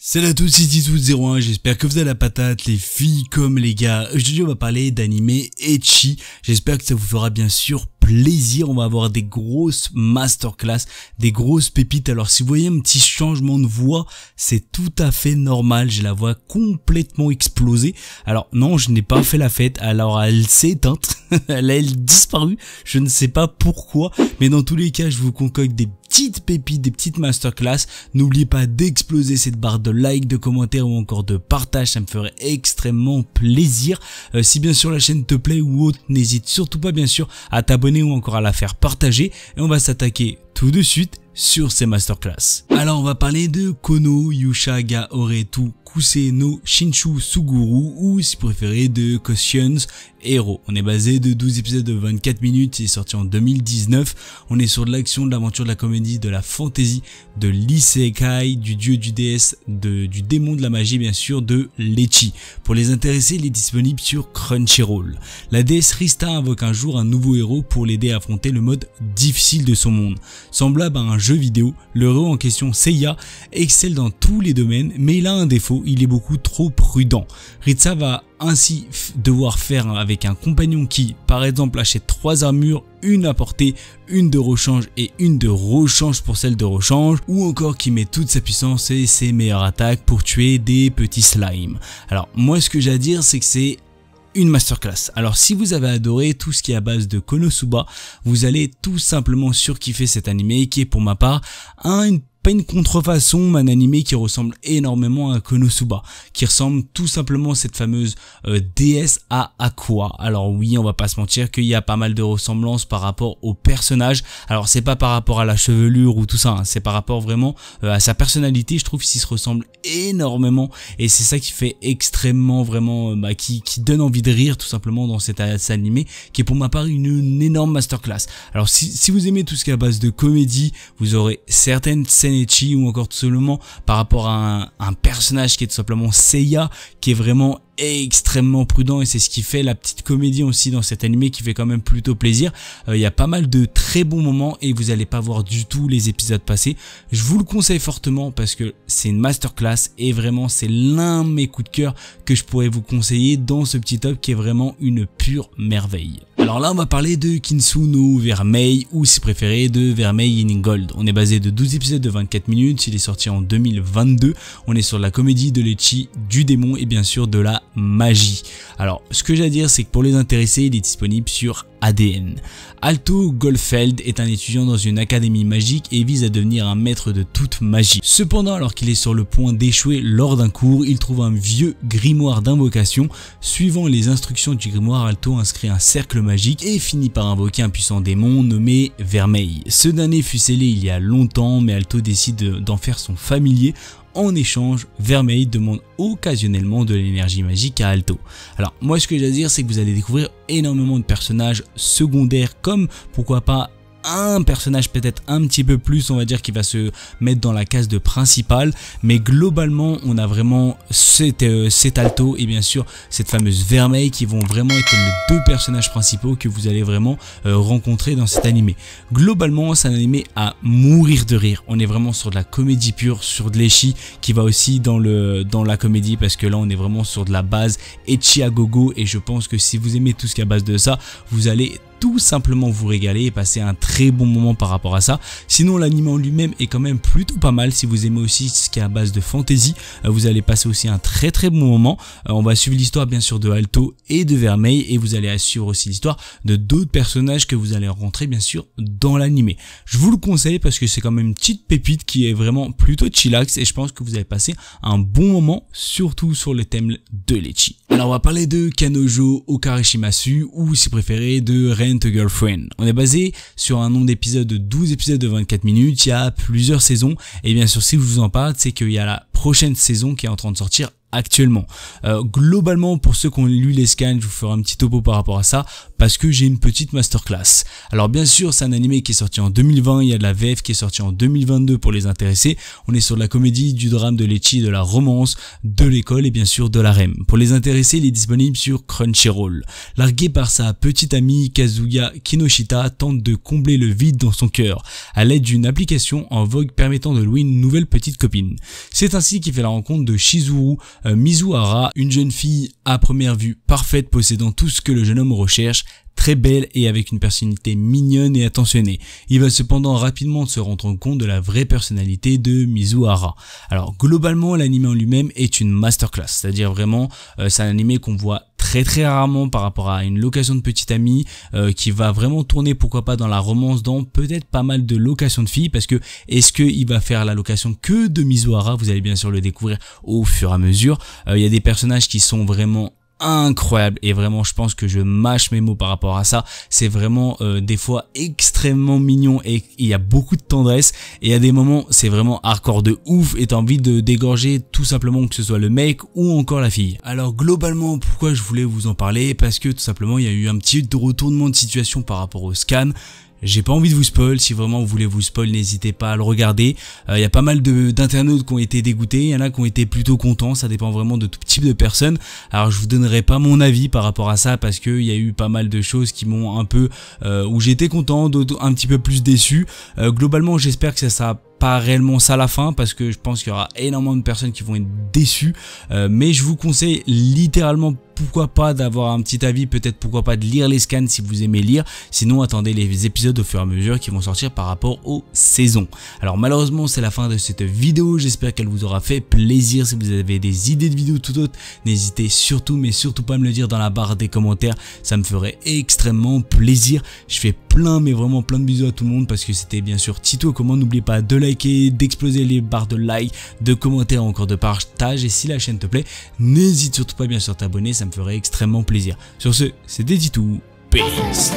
Salut à tous, c'est Titout01, j'espère que vous avez la patate, les filles comme les gars. Aujourd'hui on va parler d'anime ecchi, j'espère que ça vous fera bien sûr plaisir. On va avoir des grosses masterclass, des grosses pépites. Alors si vous voyez un petit changement de voix, c'est tout à fait normal, j'ai la voix complètement explosée. Alors non, je n'ai pas fait la fête, alors elle s'est éteinte, elle a disparu, je ne sais pas pourquoi, mais dans tous les cas je vous concocte des petites pépites, des petites masterclass. N'oubliez pas d'exploser cette barre de like, de commentaires ou encore de partage, ça me ferait extrêmement plaisir. Si bien sûr la chaîne te plaît ou autre, n'hésite surtout pas bien sûr à t'abonner ou encore à la faire partager, et on va s'attaquer tout de suite sur ces masterclass. Alors on va parler de Kono Yusha ga Oretu Kuse no Shinshu Suguru, ou si vous préférez de Cautions Hero. On est basé de 12 épisodes de 24 minutes, il est sorti en 2019. On est sur de l'action, de l'aventure, de la comédie, de la fantasy, de l'isekai, du dieu, du déesse, du démon, de la magie bien sûr, de l'ecchi. Pour les intéressés, il est disponible sur Crunchyroll. La déesse Rista invoque un jour un nouveau héros pour l'aider à affronter le mode difficile de son monde. Semblable à un jeu vidéo, le héros en question, Seiya, excelle dans tous les domaines, mais il a un défaut, il est beaucoup trop prudent. Rista va ainsi devoir faire avec un compagnon qui, par exemple, achète 3 armures, une à portée, une de rechange et une de rechange pour celle de rechange, ou encore qui met toute sa puissance et ses meilleures attaques pour tuer des petits slimes. Alors moi ce que j'ai à dire, c'est que c'est une masterclass. Alors si vous avez adoré tout ce qui est à base de Konosuba, vous allez tout simplement surkiffer cet animé qui est pour ma part pas une contrefaçon, mais un animé qui ressemble énormément à Konosuba, qui ressemble tout simplement à cette fameuse déesse à Aqua. Alors oui, on va pas se mentir qu'il y a pas mal de ressemblances par rapport au personnage. Alors c'est pas par rapport à la chevelure ou tout ça, hein, c'est par rapport vraiment à sa personnalité. Je trouve qu'il se ressemble énormément, et c'est ça qui fait extrêmement vraiment, qui donne envie de rire tout simplement dans cet animé, qui est pour ma part une énorme masterclass. Alors si vous aimez tout ce qui est à base de comédie, vous aurez certaines scènes ecchi, ou encore tout simplement par rapport à un personnage qui est tout simplement Seiya, qui est vraiment extrêmement prudent, et c'est ce qui fait la petite comédie aussi dans cet animé, qui fait quand même plutôt plaisir. Il y a pas mal de très bons moments et vous allez pas voir du tout les épisodes passés. Je vous le conseille fortement parce que c'est une masterclass, et vraiment c'est l'un de mes coups de cœur que je pourrais vous conseiller dans ce petit top, qui est vraiment une pure merveille. Alors là on va parler de Kinsu no Vermeil, ou si préféré de Vermeil in Gold. On est basé de 12 épisodes de 24 minutes, il est sorti en 2022. On est sur la comédie, de l'ecchi, du démon et bien sûr de la magie. Alors ce que j'ai à dire, c'est que pour les intéressés, il est disponible sur ADN. Alto Goldfeld est un étudiant dans une académie magique et vise à devenir un maître de toute magie. Cependant, alors qu'il est sur le point d'échouer lors d'un cours, il trouve un vieux grimoire d'invocation. Suivant les instructions du grimoire, Alto inscrit un cercle magique et finit par invoquer un puissant démon nommé Vermeil. Ce dernier fut scellé il y a longtemps, mais Alto décide d'en faire son familier. En échange, Vermeil demande occasionnellement de l'énergie magique à Alto. Alors moi ce que j'ai à dire, c'est que vous allez découvrir énormément de personnages secondaires, comme pourquoi pas un personnage peut-être un petit peu plus, on va dire, qui va se mettre dans la case de principal, mais globalement on a vraiment cet Alto et bien sûr cette fameuse Vermeil qui vont vraiment être les deux personnages principaux que vous allez vraiment rencontrer dans cet animé. Globalement c'est un animé à mourir de rire, on est vraiment sur de la comédie pure, sur de l'ecchi qui va aussi dans la comédie, parce que là on est vraiment sur de la base ecchi à gogo, et je pense que si vous aimez tout ce qui est à base de ça, vous allez tout simplement vous régaler et passer un très bon moment par rapport à ça. Sinon l'anime en lui-même est quand même plutôt pas mal. Si vous aimez aussi ce qui est à base de fantasy, vous allez passer aussi un très bon moment. On va suivre l'histoire bien sûr de Alto et de Vermeil, et vous allez suivre aussi l'histoire de d'autres personnages que vous allez rencontrer bien sûr dans l'animé. Je vous le conseille parce que c'est quand même une petite pépite qui est vraiment plutôt chillax, et je pense que vous allez passer un bon moment, surtout sur le thème de l'ecchi. Alors on va parler de Kanojo Okarishimasu, ou si préféré de Rent a Girlfriend. On est basé sur un nombre d'épisodes de 12 épisodes de 24 minutes, il y a plusieurs saisons, et bien sûr si je vous en parle, c'est qu'il y a la prochaine saison qui est en train de sortir actuellement. Globalement, pour ceux qui ont lu les scans, je vous ferai un petit topo par rapport à ça, parce que j'ai une petite masterclass. Alors bien sûr, c'est un animé qui est sorti en 2020, il y a de la VF qui est sortie en 2022 pour les intéressés. On est sur de la comédie, du drame, de l'ecchi, de la romance, de l'école et bien sûr de la REM. Pour les intéressés, il est disponible sur Crunchyroll. Largué par sa petite amie Kazuya, Kinoshita tente de combler le vide dans son cœur à l'aide d'une application en vogue permettant de louer une nouvelle petite copine. C'est ainsi qu'il fait la rencontre de Shizuru Mizuhara, une jeune fille à première vue parfaite possédant tout ce que le jeune homme recherche, très belle et avec une personnalité mignonne et attentionnée. Il va cependant rapidement se rendre compte de la vraie personnalité de Mizuhara. Alors globalement, l'anime en lui-même est une masterclass, c'est-à-dire vraiment c'est un anime qu'on voit très rarement par rapport à une location de petite amie qui va vraiment tourner pourquoi pas dans la romance, dans peut-être pas mal de locations de filles, parce que est-ce qu'il va faire la location que de Mizuhara? Vous allez bien sûr le découvrir au fur et à mesure. Il y a des personnages qui sont vraiment incroyable et vraiment je pense que je mâche mes mots par rapport à ça. C'est vraiment des fois extrêmement mignon et il y a beaucoup de tendresse, et à des moments c'est vraiment hardcore de ouf et t'as envie de dégorger tout simplement, que ce soit le mec ou encore la fille. Alors globalement, pourquoi je voulais vous en parler? Parce que tout simplement il y a eu un petit retournement de situation par rapport au scan. J'ai pas envie de vous spoil, si vraiment vous voulez vous spoil, n'hésitez pas à le regarder. Il y a pas mal d'internautes qui ont été dégoûtés, il y en a qui ont été plutôt contents, ça dépend vraiment de tout type de personnes. Alors je vous donnerai pas mon avis par rapport à ça, parce qu'il y a eu pas mal de choses qui m'ont un peu, où j'étais content, d'autres un petit peu plus déçu. Globalement j'espère que ça sera pas réellement ça à la fin, parce que je pense qu'il y aura énormément de personnes qui vont être déçues, mais je vous conseille littéralement, pourquoi pas d'avoir un petit avis, peut-être pourquoi pas de lire les scans si vous aimez lire, sinon attendez les épisodes au fur et à mesure qui vont sortir par rapport aux saisons. Alors malheureusement c'est la fin de cette vidéo, j'espère qu'elle vous aura fait plaisir. Si vous avez des idées de vidéos tout autres, n'hésitez surtout mais surtout pas à me le dire dans la barre des commentaires, ça me ferait extrêmement plaisir. Je fais plein mais vraiment plein de bisous à tout le monde, parce que c'était bien sûr Tito Comment. N'oubliez pas de liker, d'exploser les barres de like, de commentaires, encore de partage, et si la chaîne te plaît, n'hésite surtout pas bien sûr à t'abonner, ça me ferait extrêmement plaisir. Sur ce, c'était Titou, peace.